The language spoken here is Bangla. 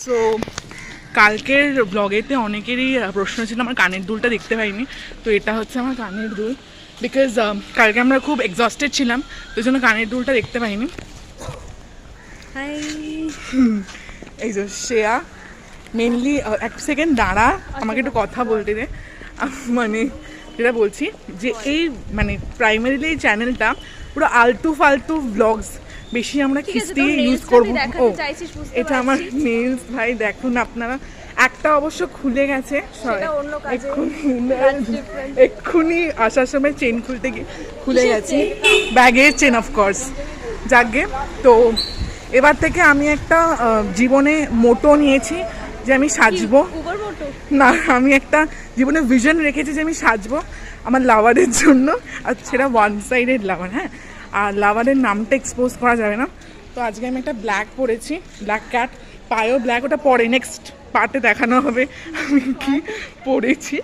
সো কালকের ব্লগেতে অনেকেরই প্রশ্ন ছিল আমার কানের দুলটা দেখতে পাইনি, তো এটা হচ্ছে আমার কানের দুল। বিকজ কালকে আমরা খুব এক্সস্টেড ছিলাম, তো জন্য কানের দুলটা দেখতে পাইনি। হাই, এই যে শ্রেয়া মেনলি, এক সেকেন্ড দাঁড়া, আমাকে একটু কথা বলতে দে। মানে যেটা বলছি যে এই মানে প্রাইমারিলি এই চ্যানেলটা পুরো আলতু ফালতু ব্লগস বেশি আমরা খিস্তি ইউজ করবো। ও এটা আমার নেলস ভাই, দেখুন আপনারা, একটা অবশ্য খুলে গেছে, এক্ষুনি আসার সময় চেন খুলতে গিয়ে খুলে গেছে, ব্যাগের চেন অফকোর্স। যাকে তো এবার থেকে আমি একটা জীবনে মোটো নিয়েছি যে আমি সাজবো না, আমি একটা জীবনে ভিশন রেখেছি যে আমি সাজবো আমার লাভারের জন্য, আর সেটা ওয়ান সাইডেড লাভার। হ্যাঁ, আর লাভারের নামটা এক্সপোজ করা যাবে না। তো আজকে আমি একটা ব্ল্যাক পরেছি, ব্ল্যাক ক্যাট, পায়েও ব্ল্যাক, ওটা পরে নেক্সট পার্টে দেখানো হবে আমি কি পরেছি।